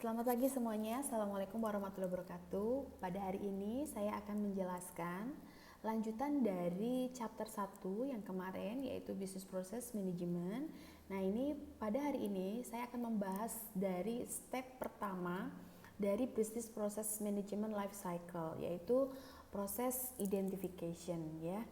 Selamat pagi semuanya, Assalamualaikum warahmatullahi wabarakatuh. Pada hari ini saya akan menjelaskan lanjutan dari chapter 1 yang kemarin, yaitu Business Process Management. Nah ini pada hari ini saya akan membahas dari step pertama dari Business Process Management Life Cycle, yaitu proses identification ya.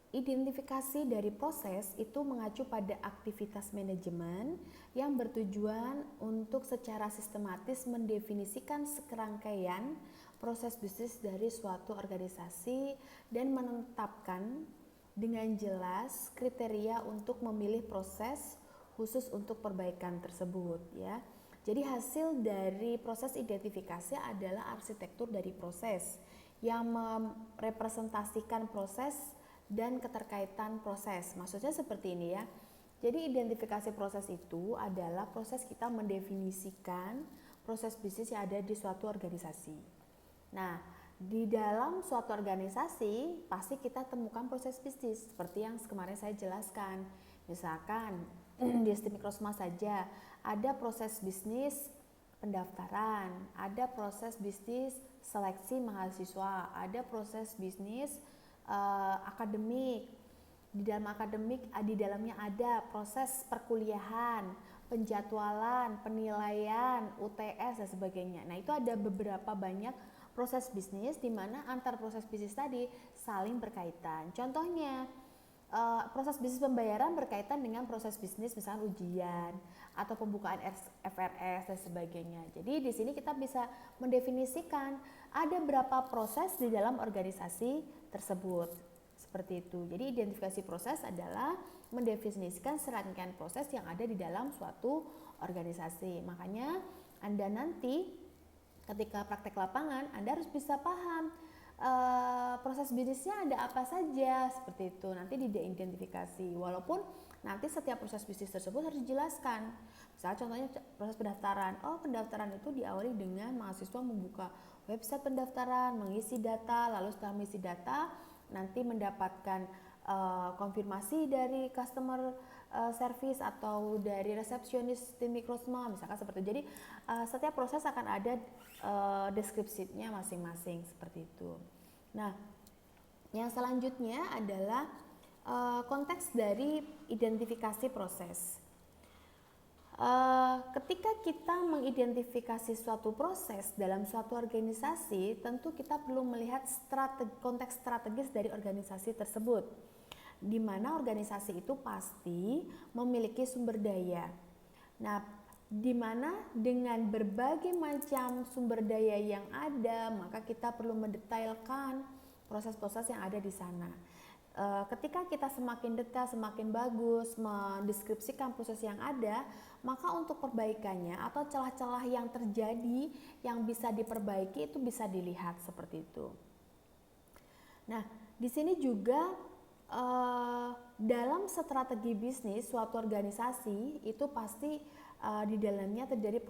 Identifikasi dari proses itu mengacu pada aktivitas manajemen yang bertujuan untuk secara sistematis mendefinisikan serangkaian proses bisnis dari suatu organisasi dan menetapkan dengan jelas kriteria untuk memilih proses khusus untuk perbaikan tersebut ya. Jadi hasil dari proses identifikasi adalah arsitektur dari proses yang merepresentasikan proses dan keterkaitan proses. Maksudnya seperti ini ya. Jadi identifikasi proses itu adalah proses kita mendefinisikan proses bisnis yang ada di suatu organisasi. Nah, di dalam suatu organisasi pasti kita temukan proses bisnis seperti yang kemarin saya jelaskan. Misalkan di STIP Mikrosma saja ada proses bisnis pendaftaran, ada proses bisnis seleksi mahasiswa, ada proses bisnis akademik. Di dalam akademik di dalamnya ada proses perkuliahan, penjadwalan, penilaian, UTS dan sebagainya. Nah, itu ada beberapa banyak proses bisnis di mana antar proses bisnis tadi saling berkaitan. Contohnya proses bisnis pembayaran berkaitan dengan proses bisnis misalnya ujian atau pembukaan FRS dan sebagainya. Jadi di sini kita bisa mendefinisikan ada berapa proses di dalam organisasi tersebut. Seperti itu. Jadi identifikasi proses adalah mendefinisikan serangkaian proses yang ada di dalam suatu organisasi. Makanya Anda nanti ketika praktek lapangan Anda harus bisa paham proses bisnisnya ada apa saja, seperti itu. Nanti diidentifikasi. Walaupun nanti setiap proses bisnis tersebut harus dijelaskan. Misalnya contohnya proses pendaftaran. Oh, pendaftaran itu diawali dengan mahasiswa membuka website pendaftaran, mengisi data, lalu setelah mengisi data nanti mendapatkan konfirmasi dari customer service atau dari resepsionis tim Mikrosma, misalkan seperti itu. Jadi setiap proses akan ada deskripsinya masing-masing seperti itu. Nah, yang selanjutnya adalah konteks dari identifikasi proses. Ketika kita mengidentifikasi suatu proses dalam suatu organisasi, tentu kita perlu melihat konteks strategis dari organisasi tersebut, di mana organisasi itu pasti memiliki sumber daya. Nah, di mana dengan berbagai macam sumber daya yang ada, maka kita perlu mendetailkan proses-proses yang ada di sana. Ketika kita semakin detail, semakin bagus mendeskripsikan proses yang ada, maka untuk perbaikannya atau celah-celah yang terjadi yang bisa diperbaiki itu bisa dilihat seperti itu. Nah, di sini juga dalam strategi bisnis suatu organisasi itu pasti di dalamnya terjadi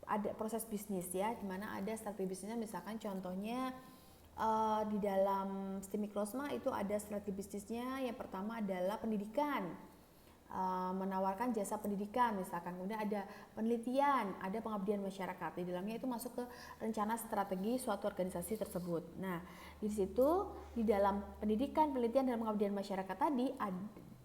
ada proses bisnis ya, di mana ada strategi bisnisnya. Misalkan contohnya di dalam STIP Mikrosma itu ada strategi bisnisnya. Yang pertama adalah pendidikan, menawarkan jasa pendidikan misalkan. Kemudian ada penelitian, ada pengabdian masyarakat. Di dalamnya itu masuk ke rencana strategi suatu organisasi tersebut. Nah, di situ di dalam pendidikan, penelitian dan pengabdian masyarakat tadi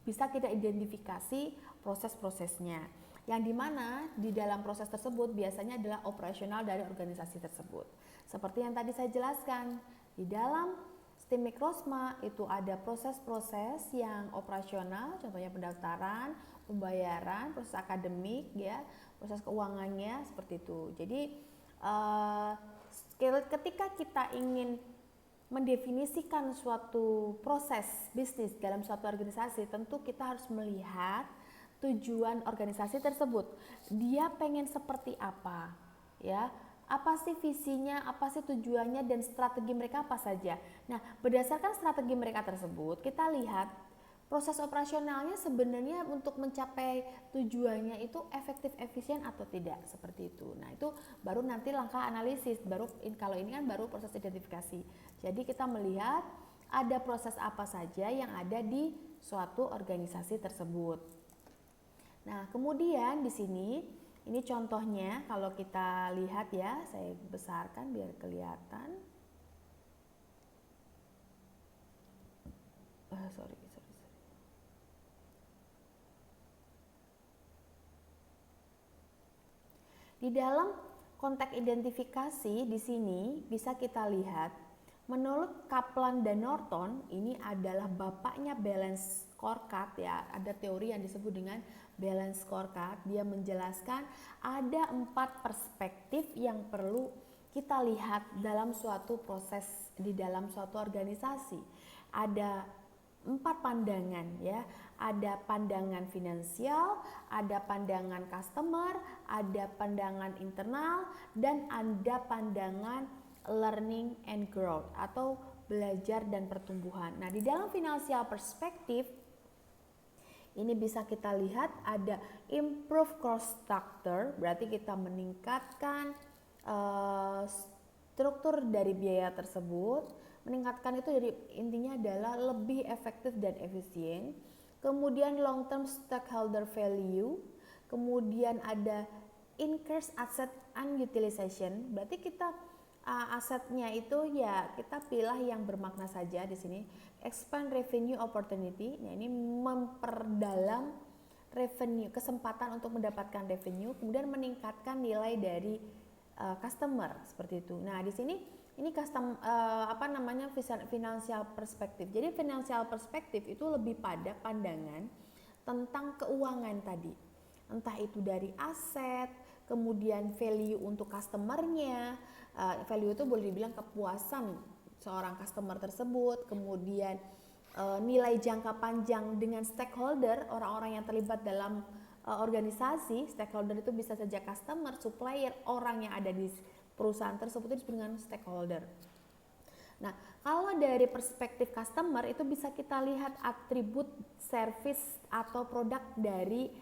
bisa kita identifikasi proses-prosesnya. Yang dimana di dalam proses tersebut biasanya adalah operasional dari organisasi tersebut. Seperti yang tadi saya jelaskan, di dalam STIP Mikrosma itu ada proses-proses yang operasional, contohnya pendaftaran, pembayaran, proses akademik, ya, proses keuangannya seperti itu. Jadi ketika kita ingin mendefinisikan suatu proses bisnis dalam suatu organisasi, tentu kita harus melihat tujuan organisasi tersebut. Dia pengen seperti apa, ya? Apa sih visinya, apa sih tujuannya, dan strategi mereka apa saja. Nah, berdasarkan strategi mereka tersebut, kita lihat proses operasionalnya sebenarnya untuk mencapai tujuannya itu efektif, efisien atau tidak, seperti itu. Nah, itu baru nanti langkah analisis. Kalau ini kan baru proses identifikasi. Jadi kita melihat ada proses apa saja yang ada di suatu organisasi tersebut. Nah, kemudian di sini ini contohnya kalau kita lihat ya, saya besarkan biar kelihatan. Sorry. Di dalam konteks identifikasi di sini bisa kita lihat, menurut Kaplan dan Norton, ini adalah bapaknya balance scorecard ya. Ada teori yang disebut dengan balance scorecard. Dia menjelaskan ada 4 perspektif yang perlu kita lihat dalam suatu proses di dalam suatu organisasi. Ada 4 pandangan ya. Ada pandangan finansial, ada pandangan customer, ada pandangan internal, dan ada pandangan learning and growth atau belajar dan pertumbuhan. Nah, di dalam financial perspective ini bisa kita lihat ada improve cost structure, berarti kita meningkatkan struktur dari biaya tersebut. Meningkatkan itu jadi intinya adalah lebih efektif dan efisien. Kemudian long term stakeholder value, kemudian ada increase asset unutilization, berarti kita asetnya itu ya kita pilih yang bermakna saja di sini. Expand revenue opportunity, nah ini memperdalam revenue, kesempatan untuk mendapatkan revenue, kemudian meningkatkan nilai dari customer seperti itu. Nah, di sini ini financial perspective. Jadi financial perspective itu lebih pada pandangan tentang keuangan tadi. Entah itu dari aset, kemudian value untuk customernya, value itu boleh dibilang kepuasan seorang customer tersebut, kemudian nilai jangka panjang dengan stakeholder, orang-orang yang terlibat dalam organisasi. Stakeholder itu bisa saja customer, supplier, orang yang ada di perusahaan tersebut itu disebut dengan stakeholder. Nah, kalau dari perspektif customer itu bisa kita lihat atribut service atau produk dari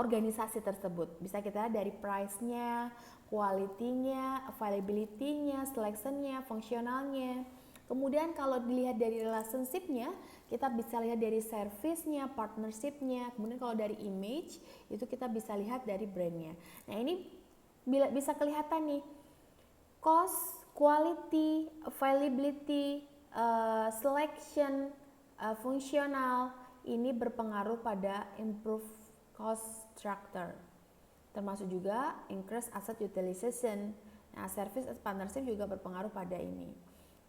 organisasi tersebut. Bisa kita lihat dari price-nya, quality-nya, availability-nya, selection-nya, fungsionalnya. Kemudian kalau dilihat dari relationship-nya, kita bisa lihat dari service-nya, partnership-nya. Kemudian kalau dari image, itu kita bisa lihat dari brand-nya. Nah, ini bisa kelihatan nih, cost, quality, availability, selection, fungsional, ini berpengaruh pada improve cost structure. Termasuk juga increase asset utilization. Nah, service partnership juga berpengaruh pada ini.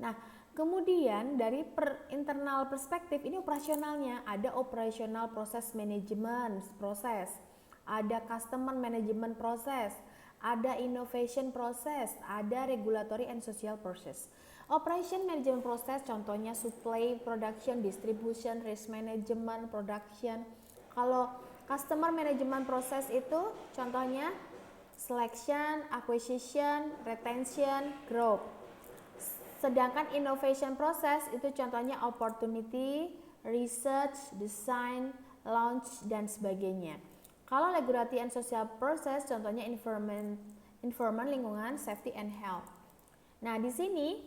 Nah, kemudian dari internal perspektif ini operasionalnya, ada operational process management proses, ada customer management proses, ada innovation process, ada regulatory and social process. Operation management process contohnya supply, production, distribution, risk management, production. Kalau customer management process itu contohnya selection, acquisition, retention, growth. Sedangkan innovation process itu contohnya opportunity, research, design, launch, dan sebagainya. Kalau regulatory and social process contohnya environment, lingkungan, safety and health. Nah, di sini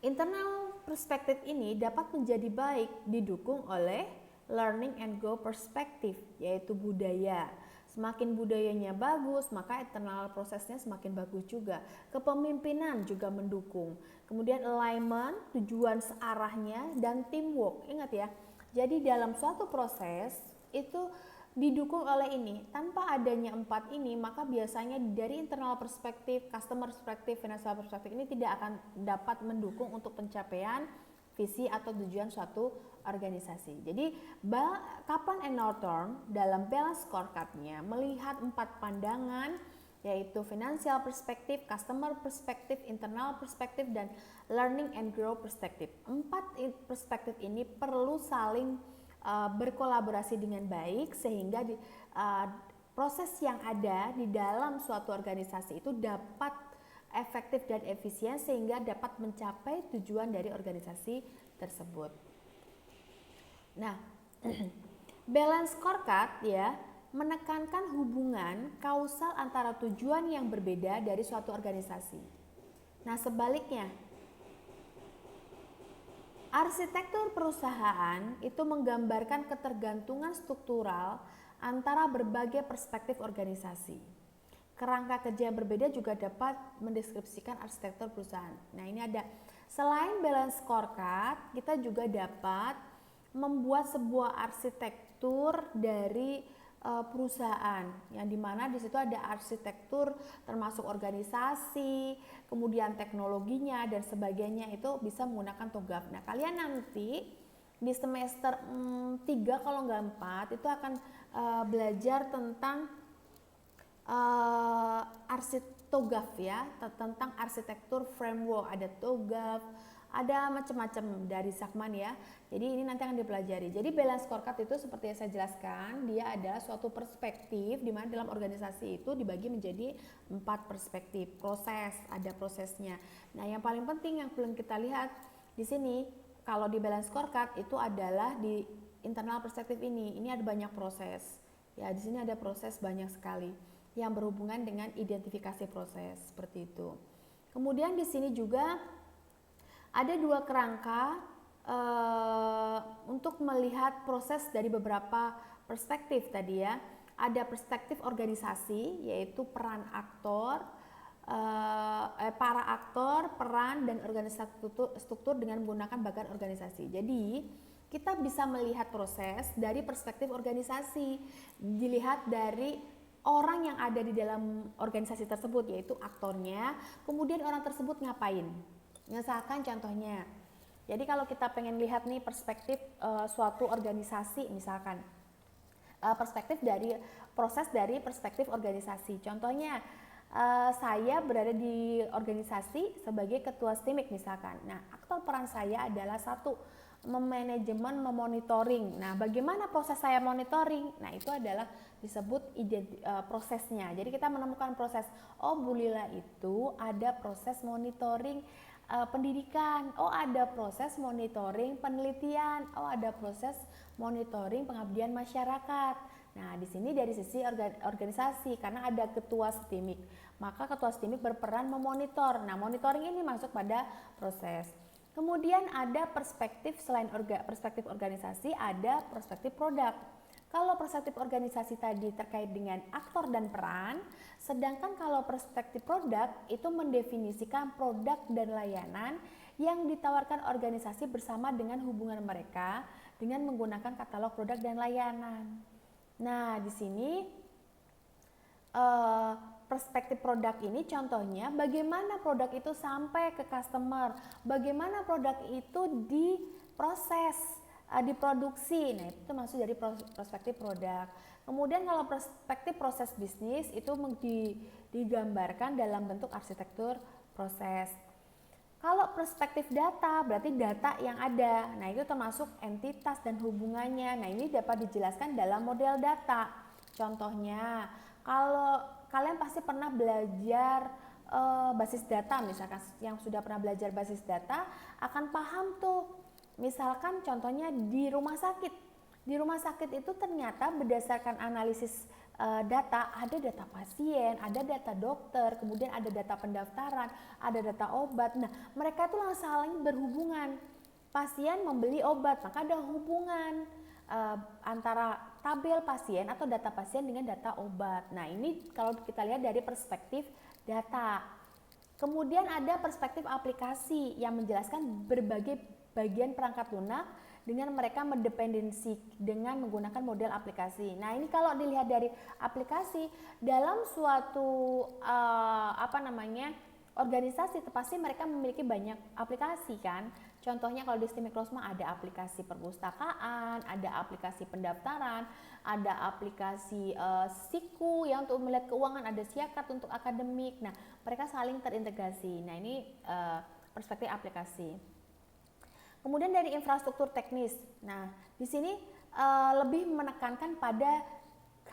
internal perspektif ini dapat menjadi baik didukung oleh learning and grow perspektif, yaitu budaya. Semakin budayanya bagus, maka internal prosesnya semakin bagus juga. Kepemimpinan juga mendukung. Kemudian alignment, tujuan searahnya, dan teamwork. Ingat ya, jadi dalam suatu proses itu didukung oleh ini. Tanpa adanya 4 ini, maka biasanya dari internal perspektif, customer perspektif, financial perspektif ini tidak akan dapat mendukung untuk pencapaian visi atau tujuan suatu organisasi. Jadi Kaplan and Norton dalam balance scorecard-nya melihat 4 pandangan, yaitu financial perspektif, customer perspektif, internal perspektif, dan learning and grow perspektif. 4 perspektif ini perlu saling berkolaborasi dengan baik sehingga proses yang ada di dalam suatu organisasi itu dapat efektif dan efisien sehingga dapat mencapai tujuan dari organisasi tersebut. Nah, balance scorecard ya menekankan hubungan kausal antara tujuan yang berbeda dari suatu organisasi. Nah, sebaliknya, arsitektur perusahaan itu menggambarkan ketergantungan struktural antara berbagai perspektif organisasi. Kerangka kerja yang berbeda juga dapat mendeskripsikan arsitektur perusahaan. Nah, ini ada, selain balance scorecard, kita juga dapat membuat sebuah arsitektur dari perusahaan, yang dimana di situ ada arsitektur termasuk organisasi, kemudian teknologinya dan sebagainya, itu bisa menggunakan TOGAF. Nah, kalian nanti di semester 3 kalau nggak 4 itu akan belajar tentang TOGAF ya, tentang arsitektur framework, ada TOGAF, ada macam-macam dari Sakman ya. Jadi ini nanti akan dipelajari. Jadi balance scorecard itu seperti yang saya jelaskan, dia adalah suatu perspektif di mana dalam organisasi itu dibagi menjadi 4 perspektif. Proses, ada prosesnya. Nah, yang paling penting yang belum kita lihat di sini, kalau di balance scorecard itu adalah di internal perspektif ini. Ini ada banyak proses. Ya, di sini ada proses banyak sekali yang berhubungan dengan identifikasi proses seperti itu. Kemudian di sini juga ada 2 kerangka untuk melihat proses dari beberapa perspektif tadi ya. Ada perspektif organisasi, yaitu peran aktor, para aktor, peran dan organisasi struktur dengan menggunakan bagan organisasi. Jadi kita bisa melihat proses dari perspektif organisasi, dilihat dari orang yang ada di dalam organisasi tersebut, yaitu aktornya, kemudian orang tersebut ngapain. Misalkan contohnya, jadi kalau kita pengen lihat nih perspektif suatu organisasi, misalkan perspektif dari proses dari perspektif organisasi. Contohnya saya berada di organisasi sebagai ketua STIMIK misalkan. Nah, aktor peran saya adalah satu, memanajemen, memonitoring. Nah, bagaimana proses saya monitoring? Nah, itu adalah disebut prosesnya. Jadi kita menemukan proses. Oh, Bu Lila itu ada proses monitoring pendidikan. Oh, ada proses monitoring penelitian. Oh, ada proses monitoring pengabdian masyarakat. Nah, di sini dari sisi organisasi, karena ada ketua STIMIK, maka ketua STIMIK berperan memonitor. Nah, monitoring ini masuk pada proses. Kemudian ada perspektif selain perspektif organisasi, ada perspektif produk. Kalau perspektif organisasi tadi terkait dengan aktor dan peran, sedangkan kalau perspektif produk itu mendefinisikan produk dan layanan yang ditawarkan organisasi bersama dengan hubungan mereka dengan menggunakan katalog produk dan layanan. Nah, di sini perspektif produk ini contohnya bagaimana produk itu sampai ke customer, bagaimana produk itu diproses, diproduksi. Nah, itu masuk dari perspektif produk. Kemudian kalau perspektif proses bisnis itu digambarkan dalam bentuk arsitektur proses. Kalau perspektif data berarti data yang ada. Nah, itu termasuk entitas dan hubungannya. Nah, ini dapat dijelaskan dalam model data. Contohnya, kalau kalian pasti pernah belajar basis data, misalkan yang sudah pernah belajar basis data akan paham tuh. Misalkan contohnya di rumah sakit. Di rumah sakit itu ternyata berdasarkan analisis data, ada data pasien, ada data dokter, kemudian ada data pendaftaran, ada data obat. Nah, mereka itu langsung saling berhubungan. Pasien membeli obat, maka ada hubungan antara tabel pasien atau data pasien dengan data obat. Nah, ini kalau kita lihat dari perspektif data. Kemudian ada perspektif aplikasi yang menjelaskan berbagai bagian perangkat lunak dengan mereka mendependensi dengan menggunakan model aplikasi. Nah, ini kalau dilihat dari aplikasi dalam suatu organisasi, pasti mereka memiliki banyak aplikasi kan. Contohnya kalau di STIMIK Rosma ada aplikasi perpustakaan, ada aplikasi pendaftaran, ada aplikasi SIKU yang untuk melihat keuangan, ada Siakat untuk akademik. Nah, mereka saling terintegrasi. Nah, ini perspektif aplikasi. Kemudian dari infrastruktur teknis. Nah, di sini lebih menekankan pada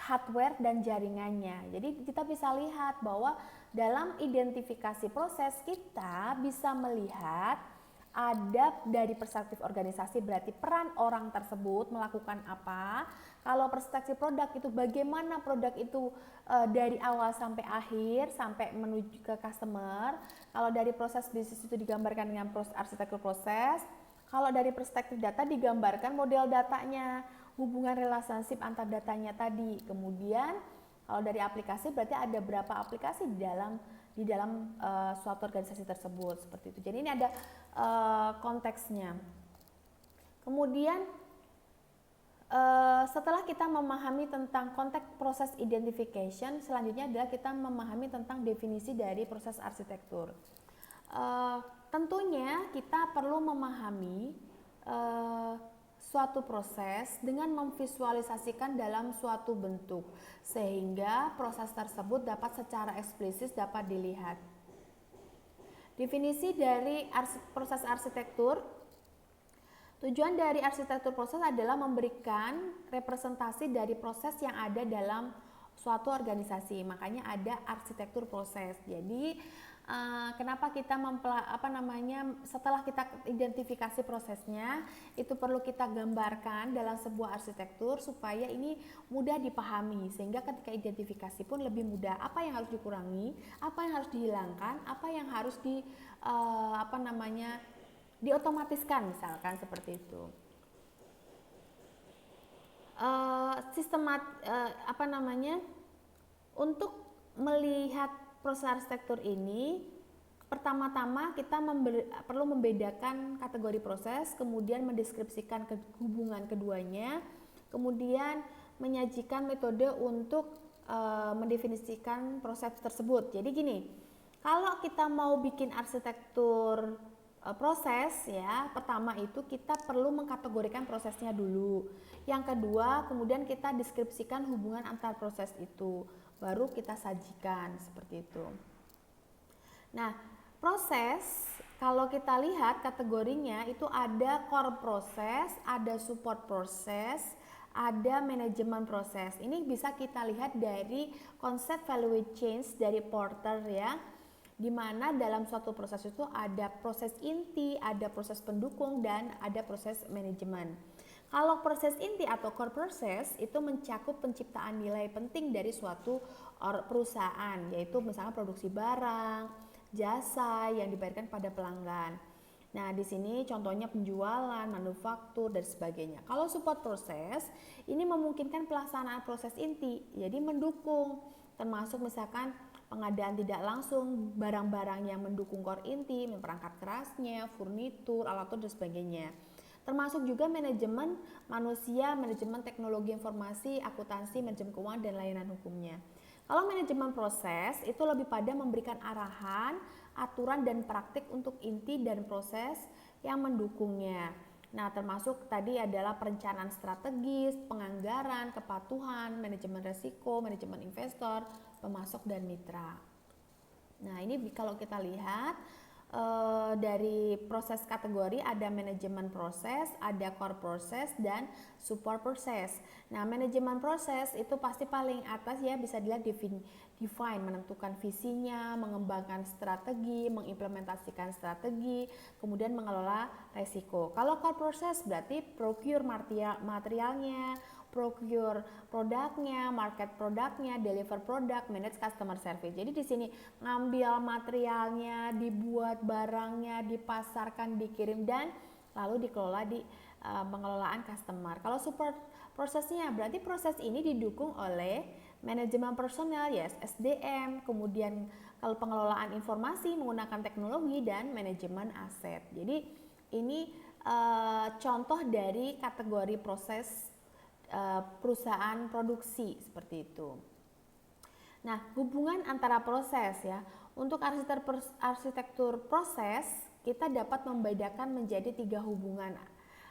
hardware dan jaringannya. Jadi kita bisa lihat bahwa dalam identifikasi proses kita bisa melihat ada dari perspektif organisasi berarti peran orang tersebut melakukan apa. Kalau perspektif produk itu bagaimana produk itu dari awal sampai akhir sampai menuju ke customer. Kalau dari proses bisnis itu digambarkan dengan arsitektur proses. Kalau dari perspektif data digambarkan model datanya. hubungan relationship antar datanya tadi. Kemudian kalau dari aplikasi berarti ada berapa aplikasi di dalam suatu organisasi tersebut seperti itu. Jadi ini ada konteksnya. Kemudian setelah kita memahami tentang konteks proses identification, selanjutnya adalah kita memahami tentang definisi dari proses arsitektur. Tentunya kita perlu memahami suatu proses dengan memvisualisasikan dalam suatu bentuk sehingga proses tersebut dapat secara eksplisit dapat dilihat. Definisi dari proses arsitektur. Tujuan dari arsitektur proses adalah memberikan representasi dari proses yang ada dalam suatu organisasi. Makanya ada arsitektur proses. Jadi kenapa kita setelah kita identifikasi prosesnya, itu perlu kita gambarkan dalam sebuah arsitektur supaya ini mudah dipahami, sehingga ketika identifikasi pun lebih mudah. Apa yang harus dikurangi, apa yang harus dihilangkan, apa yang harus diotomatiskan, misalkan seperti itu. Untuk melihat proses arsitektur ini, pertama-tama kita perlu membedakan kategori proses, kemudian mendeskripsikan hubungan keduanya, kemudian menyajikan metode untuk mendefinisikan proses tersebut. Jadi gini, kalau kita mau bikin arsitektur proses ya, pertama itu kita perlu mengkategorikan prosesnya dulu. Yang kedua, kemudian kita deskripsikan hubungan antar proses itu, baru kita sajikan seperti itu. Nah, proses kalau kita lihat kategorinya itu ada core proses, ada support proses, ada manajemen proses. Ini bisa kita lihat dari konsep value chain dari Porter ya, di mana dalam suatu proses itu ada proses inti, ada proses pendukung, dan ada proses manajemen. Kalau proses inti atau core process itu mencakup penciptaan nilai penting dari suatu perusahaan, yaitu misalnya produksi barang, jasa yang dibayarkan pada pelanggan. Nah, di sini contohnya penjualan, manufaktur, dan sebagainya. Kalau support proses, ini memungkinkan pelaksanaan proses inti, jadi mendukung, termasuk misalkan pengadaan tidak langsung barang-barang yang mendukung core inti, perangkat kerasnya, furnitur, alat dan sebagainya. Termasuk juga manajemen manusia, manajemen teknologi informasi, akuntansi, manajemen keuangan, dan layanan hukumnya. Kalau manajemen proses itu lebih pada memberikan arahan, aturan, dan praktik untuk inti dan proses yang mendukungnya. Nah, termasuk tadi adalah perencanaan strategis, penganggaran, kepatuhan, manajemen risiko, manajemen investor, pemasok, dan mitra. Nah, ini kalau kita lihat dari proses kategori ada manajemen proses, ada core proses, dan support proses. Nah, manajemen proses itu pasti paling atas ya, bisa dilihat define, menentukan visinya, mengembangkan strategi, mengimplementasikan strategi, kemudian mengelola resiko. Kalau core proses berarti procure materialnya, procure produknya, market produknya, deliver produk, manage customer service. Jadi di sini ngambil materialnya, dibuat barangnya, dipasarkan, dikirim, dan lalu dikelola di pengelolaan customer. Kalau support prosesnya berarti proses ini didukung oleh manajemen personel, yes, SDM, kemudian kalau pengelolaan informasi menggunakan teknologi, dan manajemen aset. Jadi ini contoh dari kategori proses perusahaan produksi seperti itu. Nah, hubungan antara proses ya. Untuk arsitektur proses, kita dapat membedakan menjadi 3 hubungan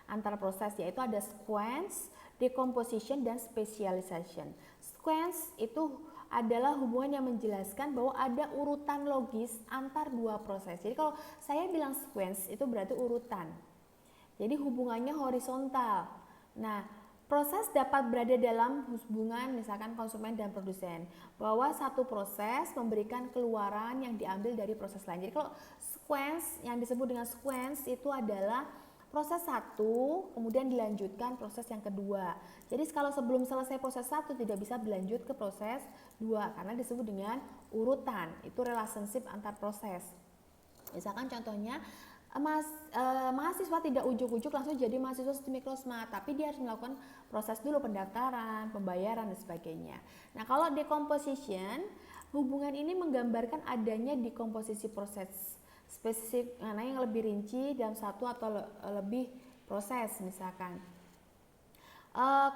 antara proses, yaitu ada sequence, decomposition, dan specialization. Sequence itu adalah hubungan yang menjelaskan bahwa ada urutan logis antar 2 proses. Jadi kalau saya bilang sequence itu berarti urutan. Jadi hubungannya horizontal. Nah, proses dapat berada dalam hubungan misalkan konsumen dan produsen, bahwa satu proses memberikan keluaran yang diambil dari proses lain. Jadi kalau sequence, yang disebut dengan sequence itu adalah proses satu kemudian dilanjutkan proses yang kedua. Jadi kalau sebelum selesai proses satu tidak bisa berlanjut ke proses 2 karena disebut dengan urutan. Itu relationship antar proses. Misalkan contohnya mahasiswa tidak ujuk-ujuk langsung jadi mahasiswa sistem mikrosmart, tapi dia harus melakukan proses dulu pendaftaran, pembayaran dan sebagainya. Nah, kalau decomposition, hubungan ini menggambarkan adanya dekomposisi proses spesifik, nah yang lebih rinci dalam satu atau lebih proses misalkan.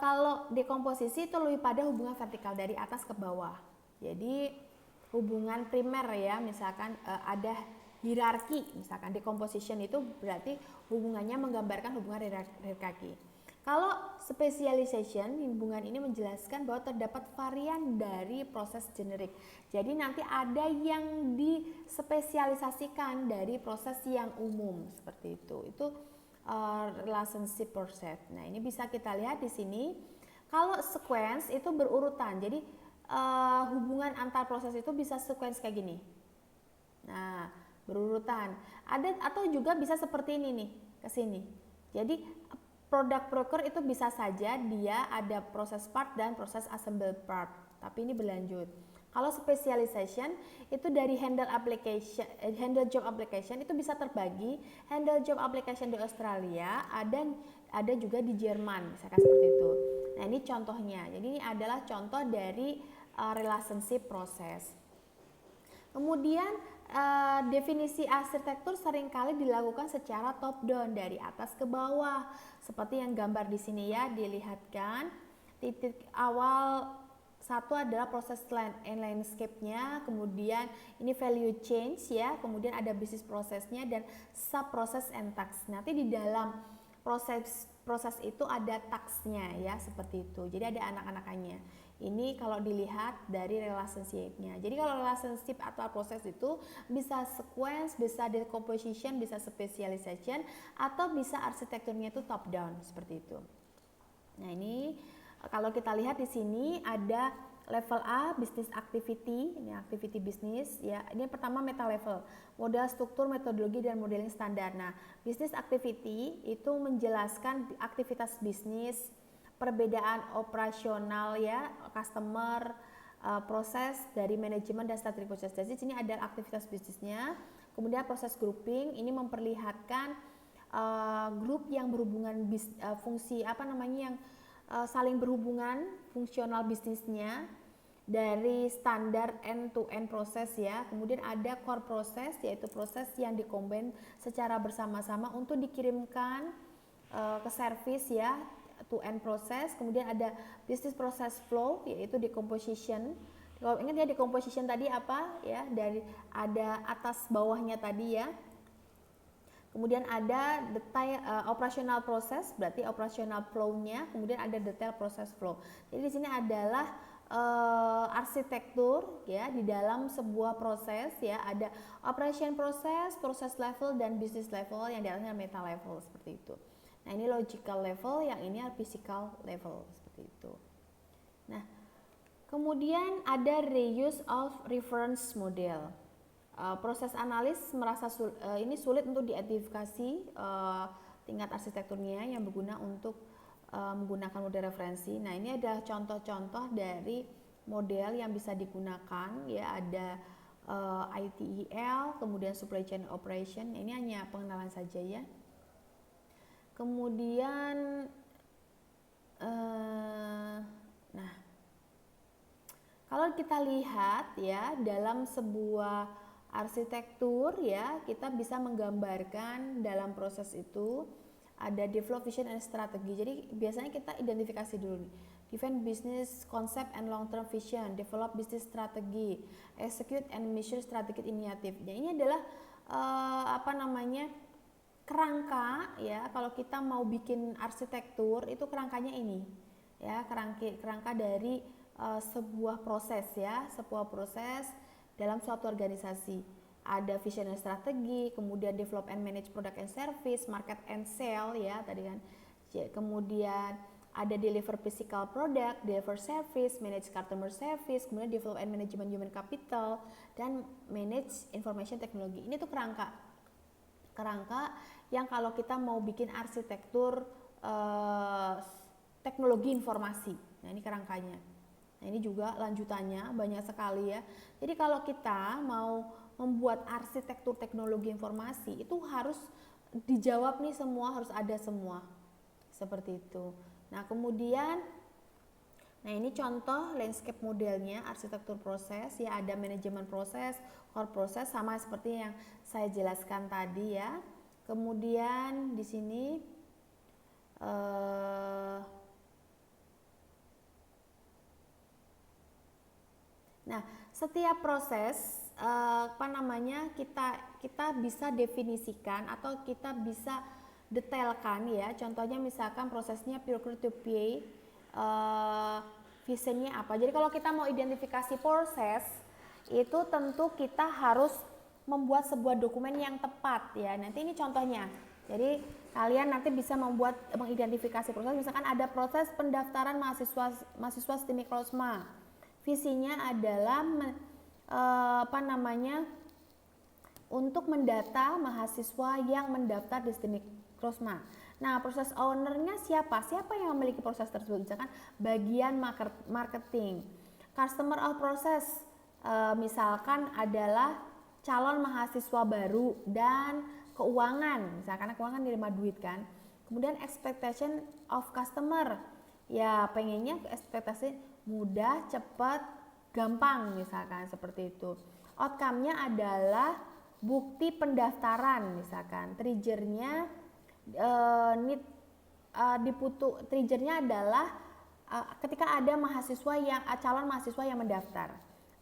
Kalau dekomposisi itu lebih pada hubungan vertikal dari atas ke bawah. Jadi hubungan primer ya, misalkan ada hierarki, misalkan decomposition itu berarti hubungannya menggambarkan hubungan hierarki. Kalau specialization, hubungan ini menjelaskan bahwa terdapat varian dari proses generik. Jadi nanti ada yang dispesialisasikan dari proses yang umum seperti itu. Itu relationship process. Nah, ini bisa kita lihat di sini. Kalau sequence itu berurutan. Jadi hubungan antar proses itu bisa sequence kayak gini. Nah, berurutan. Ada atau juga bisa seperti ini nih, ke sini. Jadi product broker itu bisa saja dia ada proses part dan proses assemble part, tapi ini berlanjut. Kalau specialization itu dari handle job application itu bisa terbagi. Handle job application di Australia ada juga di Jerman, misalkan seperti itu. Nah, ini contohnya. Jadi ini adalah contoh dari relationship process. Kemudian definisi arsitektur seringkali dilakukan secara top down dari atas ke bawah, seperti yang gambar di sini ya, dilihatkan. Titik awal satu adalah proses landscape-nya, kemudian ini value change ya, kemudian ada bisnis prosesnya dan sub proses and task. Nanti di dalam proses itu ada task-nya ya, seperti itu. Jadi ada anak-anakannya. Ini kalau dilihat dari relationship-nya. Jadi kalau relationship atau proses itu bisa sequence, bisa decomposition, bisa specialization, atau bisa arsitekturnya itu top down seperti itu. Nah, ini kalau kita lihat di sini ada level A, business activity, ini activity bisnis ya. Ini yang pertama meta level, modal struktur, metodologi dan modeling standar. Nah, business activity itu menjelaskan aktivitas bisnis, perbedaan operasional ya, customer, proses dari manajemen dan strategic proses. Jadi sini ada aktivitas bisnisnya. Kemudian proses grouping ini memperlihatkan grup yang berhubungan fungsi yang saling berhubungan fungsional bisnisnya dari standar end to end proses ya. Kemudian ada core proses, yaitu proses yang dikombin secara bersama-sama untuk dikirimkan ke service ya, to end proses. Kemudian ada business process flow, yaitu decomposition. Kalau ingat ya, decomposition tadi apa ya, dari ada atas bawahnya tadi ya. Kemudian ada detail operational process, berarti operational flow-nya. Kemudian ada detail process flow. Jadi di sini adalah arsitektur ya di dalam sebuah proses ya, ada operation process, process level dan business level, yang di atasnya meta level seperti itu. Nah, ini logical level, yang ini physical level seperti itu. Nah, kemudian ada reuse of reference model. Proses analis merasa ini sulit untuk diidentifikasi tingkat arsitekturnya yang berguna untuk menggunakan model referensi. Nah, ini adalah contoh-contoh dari model yang bisa digunakan ya, ada ITIL, kemudian supply chain operation. Ini hanya pengenalan saja ya. Kemudian nah, kalau kita lihat ya, dalam sebuah arsitektur ya, kita bisa menggambarkan dalam proses itu ada develop vision and strategi. Jadi biasanya kita identifikasi dulu nih, define business concept and long term vision, develop business strategy, execute and measure strategic initiative. Nah, ini adalah kerangka ya. Kalau kita mau bikin arsitektur itu kerangkanya ini ya, kerangka dari sebuah proses ya, sebuah proses dalam suatu organisasi. Ada vision and strategi, kemudian develop and manage product and service, market and sell ya tadi kan. Kemudian ada deliver physical product, deliver service, manage customer service, kemudian develop and management human capital, dan manage information technology. Ini tuh kerangka yang kalau kita mau bikin arsitektur teknologi informasi. Nah, ini kerangkanya. Nah, ini juga lanjutannya banyak sekali ya. Jadi kalau kita mau membuat arsitektur teknologi informasi itu harus dijawab nih semua, harus ada semua. Seperti itu. Nah, kemudian ini contoh landscape modelnya arsitektur proses ya, ada manajemen proses, core proses sama seperti yang saya jelaskan tadi ya. Kemudian di sini nah, setiap proses kita bisa definisikan atau kita bisa detailkan ya. Contohnya misalkan prosesnya procure to pay, visionnya apa. Jadi kalau kita mau identifikasi proses itu tentu kita harus membuat sebuah dokumen yang tepat ya. Nanti ini contohnya. Jadi kalian nanti bisa mengidentifikasi proses. Misalkan ada proses pendaftaran mahasiswa STIMIK Krosma. Visinya adalah untuk mendata mahasiswa yang mendaftar di STIMIK Krosma. Nah, proses ownernya siapa? Siapa yang memiliki proses tersebut? Misalkan bagian marketing. Customer of process misalkan adalah calon mahasiswa baru dan keuangan. Misalkan keuangan nerima duit kan. Kemudian expectation of customer. Ya, pengennya ekspektasi mudah, cepat, gampang misalkan seperti itu. Outcome-nya adalah bukti pendaftaran misalkan. Trigger-nya trigger-nya adalah ketika ada calon mahasiswa yang mendaftar.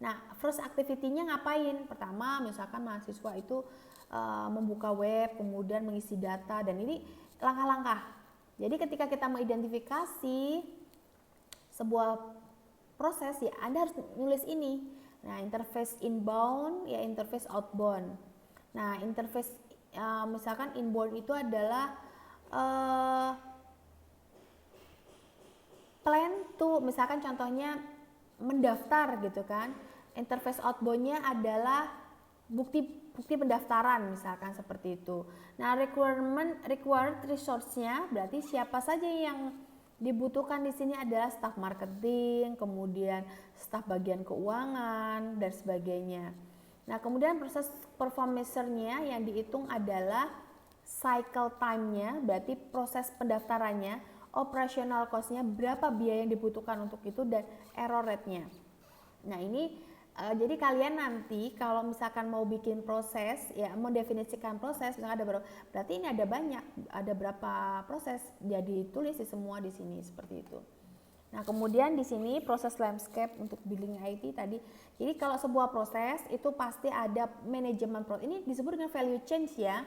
Nah, first activity-nya ngapain? Pertama, misalkan mahasiswa itu membuka web, kemudian mengisi data, dan ini langkah-langkah. Jadi ketika kita mengidentifikasi sebuah proses ya, Anda harus nulis ini. Nah, interface inbound ya, interface outbound. Nah, interface misalkan inbound itu adalah plan to, misalkan contohnya mendaftar gitu kan. Interface outbound-nya adalah bukti pendaftaran misalkan seperti itu. Nah, required resource-nya berarti siapa saja yang dibutuhkan di sini adalah staf marketing, kemudian staf bagian keuangan dan sebagainya. Nah, kemudian proses perform measure-nya yang dihitung adalah cycle time-nya, berarti proses pendaftarannya, operational cost-nya, berapa biaya yang dibutuhkan untuk itu, dan error rate-nya. Nah, ini jadi kalian nanti kalau misalkan mau bikin proses ya, mendefinisikan proses, misalkan ada berarti ini ada berapa proses, jadi tulis semua di sini seperti itu. Nah, kemudian di sini proses landscape untuk billing IT tadi. Jadi kalau sebuah proses itu pasti ada manajemen proses. Ini disebut dengan value chain ya.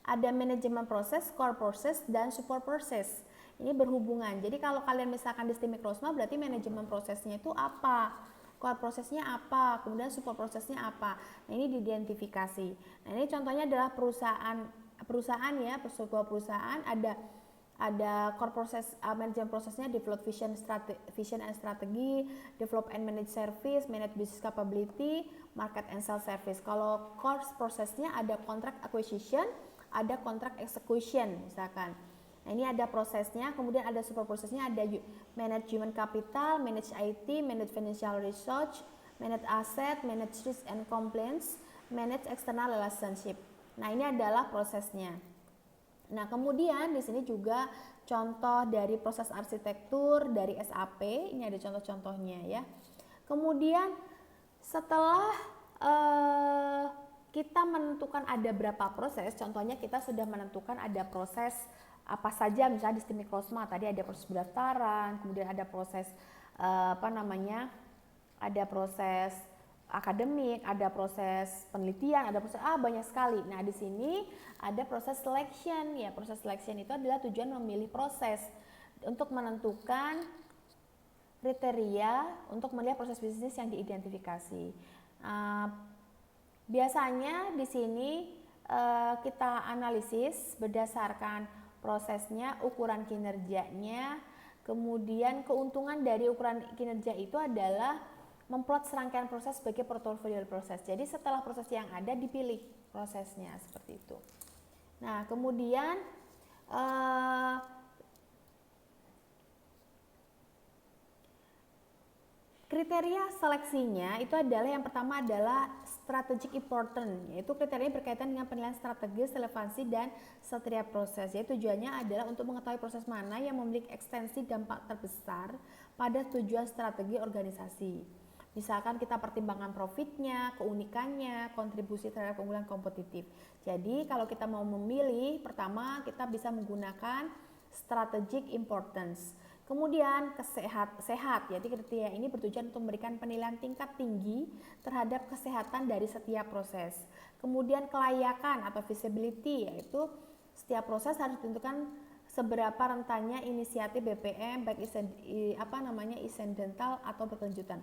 Ada manajemen proses, core proses, dan support proses. Ini berhubungan. Jadi kalau kalian misalkan di STIMIK Krosma berarti manajemen prosesnya itu apa? Core prosesnya apa, kemudian support prosesnya apa. Nah, ini diidentifikasi. Nah, ini contohnya adalah perusahaan ya, sebuah perusahaan ada core proses, manajemen prosesnya develop vision and strategy, develop and manage service, manage business capability, market and sales service. Kalau core prosesnya ada contract acquisition, ada contract execution misalkan. Nah, ini ada prosesnya, kemudian ada super prosesnya, ada manage human capital, manage IT, manage financial research, manage asset, manage risk and compliance, manage external relationship. Nah, ini adalah prosesnya. Nah, kemudian di sini juga contoh dari proses arsitektur dari SAP, ini ada contoh-contohnya ya. Kemudian setelah kita menentukan ada berapa proses, contohnya kita sudah menentukan ada proses apa saja, misalnya di STIMIK Krosma tadi ada proses pendaftaran, kemudian ada proses ada proses akademik, ada proses penelitian, ada proses banyak sekali. Nah, di sini ada proses selection ya. Proses selection itu adalah tujuan memilih proses untuk menentukan kriteria untuk melihat proses bisnis yang diidentifikasi. Biasanya di sini kita analisis berdasarkan prosesnya, ukuran kinerjanya, kemudian keuntungan dari ukuran kinerja itu adalah memplot serangkaian proses sebagai portofolio proses. Jadi setelah proses yang ada dipilih prosesnya seperti itu. Nah, kemudian kriteria seleksinya itu adalah yang pertama adalah strategic important, yaitu kriteria berkaitan dengan penilaian strategis, relevansi, dan setiap proses. Yaitu tujuannya adalah untuk mengetahui proses mana yang memiliki ekstensi dampak terbesar pada tujuan strategi organisasi. Misalkan kita pertimbangkan profitnya, keunikannya, kontribusi terhadap keunggulan kompetitif. Jadi kalau kita mau memilih, pertama kita bisa menggunakan strategic importance. Kemudian sehat, jadi kriteria ini bertujuan untuk memberikan penilaian tingkat tinggi terhadap kesehatan dari setiap proses. Kemudian kelayakan atau feasibility, yaitu setiap proses harus ditentukan seberapa rentannya inisiatif BPM baik insidental atau berkelanjutan.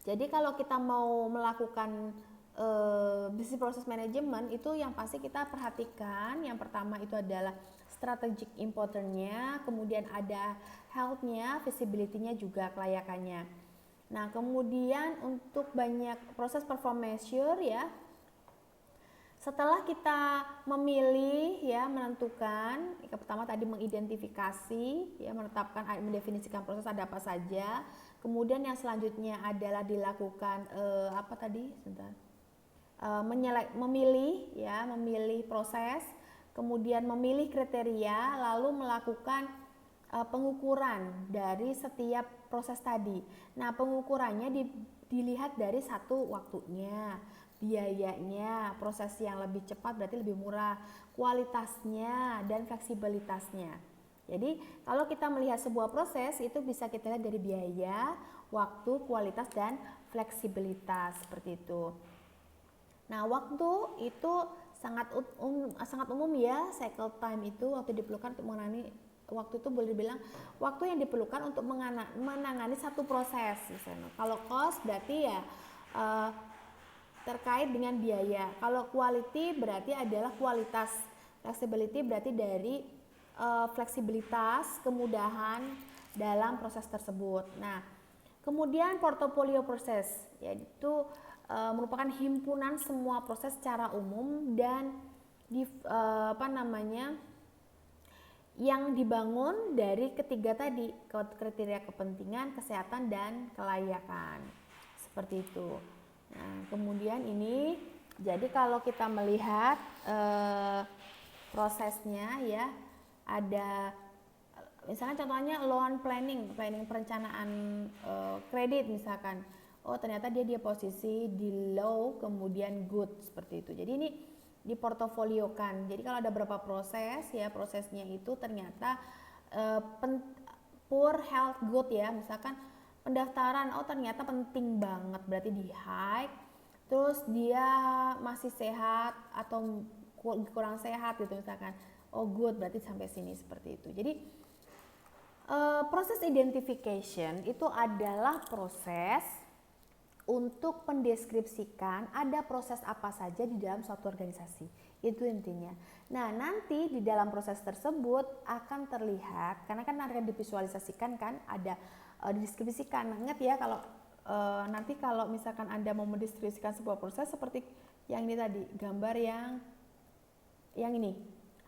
Jadi kalau kita mau melakukan business process management itu yang pasti kita perhatikan, yang pertama itu adalah strategic importance-nya, kemudian ada health-nya, feasibility-nya juga kelayakannya. Nah, kemudian untuk banyak proses perform measure ya. Setelah kita memilih ya, menentukan, yang pertama tadi mengidentifikasi ya, menetapkan, mendefinisikan proses ada apa saja. Kemudian yang selanjutnya adalah dilakukan memilih proses, kemudian memilih kriteria, lalu melakukan pengukuran dari setiap proses tadi. Nah, pengukurannya dilihat dari satu waktunya, biayanya, proses yang lebih cepat berarti lebih murah, kualitasnya, dan fleksibilitasnya. Jadi kalau kita melihat sebuah proses itu bisa kita lihat dari biaya, waktu, kualitas, dan fleksibilitas seperti itu. Nah, waktu itu sangat umum ya, cycle time itu waktu diperlukan untuk menangani, waktu itu boleh dibilang waktu yang diperlukan untuk menangani satu proses misalnya. Kalau cost berarti ya terkait dengan biaya. Kalau quality berarti adalah kualitas. Flexibility berarti dari fleksibilitas, kemudahan dalam proses tersebut. Nah, kemudian portfolio proses, yaitu merupakan himpunan semua proses secara umum dan yang dibangun dari ketiga tadi, kriteria kepentingan, kesehatan, dan kelayakan. Seperti itu. Nah, kemudian ini, jadi kalau kita melihat prosesnya ya, ada misalnya contohnya loan planning perencanaan kredit misalkan. Oh, ternyata dia posisi di low kemudian good seperti itu. Jadi ini diportofoliokan. Jadi kalau ada beberapa proses ya, prosesnya itu ternyata poor health good ya, misalkan pendaftaran, oh ternyata penting banget berarti di high, terus dia masih sehat atau kurang sehat gitu misalkan, oh good berarti sampai sini seperti itu. Jadi proses identification itu adalah proses untuk mendeskripsikan ada proses apa saja di dalam suatu organisasi, itu intinya. Nah, nanti di dalam proses tersebut akan terlihat, karena kan akan divisualisasikan kan, ada dideskripsikan. Ingat ya, kalau nanti kalau misalkan Anda mau mendeskripsikan sebuah proses seperti yang ini tadi, gambar yang ini,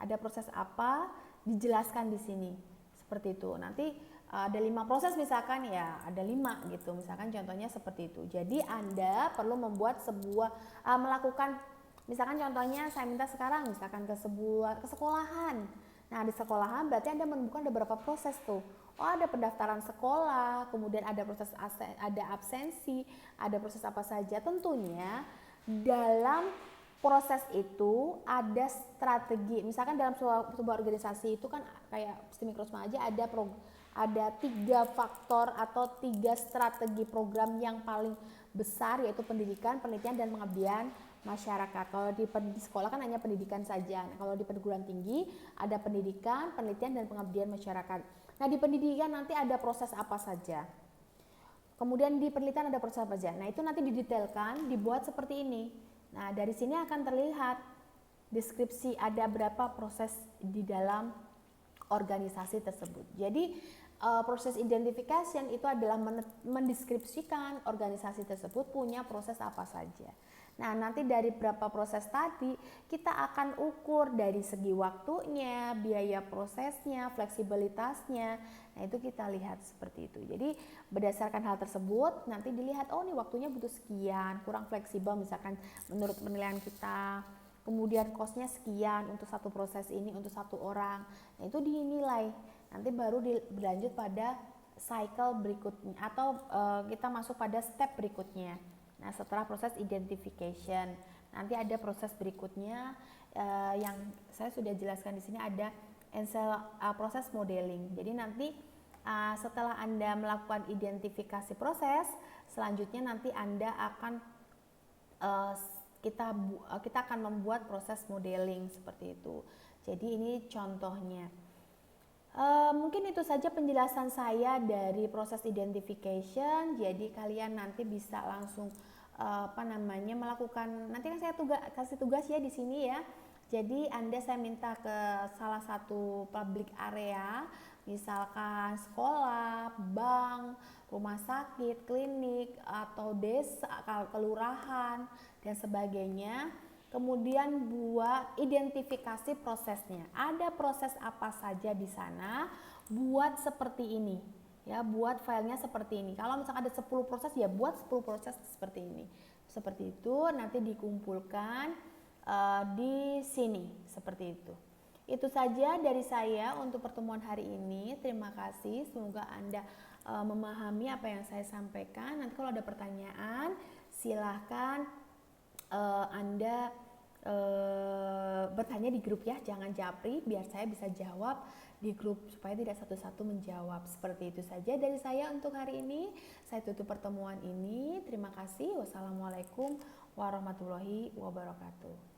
ada proses apa, dijelaskan di sini, seperti itu. Nanti ada 5 proses misalkan ya, ada 5 gitu misalkan, contohnya seperti itu. Jadi Anda perlu membuat sebuah melakukan, misalkan contohnya saya minta sekarang misalkan ke sekolahan. Nah, di sekolahan berarti Anda menemukan ada beberapa proses tuh. Oh, ada pendaftaran sekolah, kemudian ada proses ada absensi, ada proses apa saja. Tentunya dalam proses itu ada strategi. Misalkan dalam sebuah organisasi itu kan kayak Mikrosma aja ada 3 faktor atau 3 strategi program yang paling besar, yaitu pendidikan, penelitian, dan pengabdian masyarakat. Kalau di sekolah kan hanya pendidikan saja. Nah, kalau di perguruan tinggi ada pendidikan, penelitian, dan pengabdian masyarakat. Nah, di pendidikan nanti ada proses apa saja. Kemudian di penelitian ada proses apa saja. Nah, itu nanti didetailkan, dibuat seperti ini. Nah, dari sini akan terlihat deskripsi ada berapa proses di dalam organisasi tersebut. Jadi proses identification itu adalah mendeskripsikan organisasi tersebut punya proses apa saja. Nah, nanti dari berapa proses tadi, kita akan ukur dari segi waktunya, biaya prosesnya, fleksibilitasnya. Nah, itu kita lihat seperti itu. Jadi, berdasarkan hal tersebut, nanti dilihat, oh ini waktunya butuh sekian, kurang fleksibel misalkan menurut penilaian kita. Kemudian cost-nya sekian untuk satu proses ini, untuk satu orang. Nah, itu dinilai. Nanti baru berlanjut pada cycle berikutnya atau kita masuk pada step berikutnya. Nah, setelah proses identification, nanti ada proses berikutnya yang saya sudah jelaskan di sini, ada proses modeling. Jadi nanti setelah Anda melakukan identifikasi proses, selanjutnya nanti Anda akan kita akan membuat proses modeling seperti itu. Jadi ini contohnya. Mungkin itu saja penjelasan saya dari proses identification. Jadi kalian nanti bisa langsung melakukan. Nanti kan saya kasih tugas ya di sini ya. Jadi saya minta ke salah satu public area, misalkan sekolah, bank, rumah sakit, klinik, atau desa, kelurahan dan sebagainya. Kemudian buat identifikasi prosesnya. Ada proses apa saja di sana, buat seperti ini. Ya, buat filenya seperti ini. Kalau misalkan ada 10 proses, ya buat 10 proses seperti ini. Seperti itu nanti dikumpulkan di sini, seperti itu. Itu saja dari saya untuk pertemuan hari ini. Terima kasih. Semoga Anda memahami apa yang saya sampaikan. Nanti kalau ada pertanyaan, silahkan Anda bertanya di grup ya, jangan japri, biar saya bisa jawab di grup supaya tidak satu-satu menjawab. Seperti itu saja dari saya untuk hari ini. Saya tutup pertemuan ini. Terima kasih. Wassalamualaikum warahmatullahi wabarakatuh.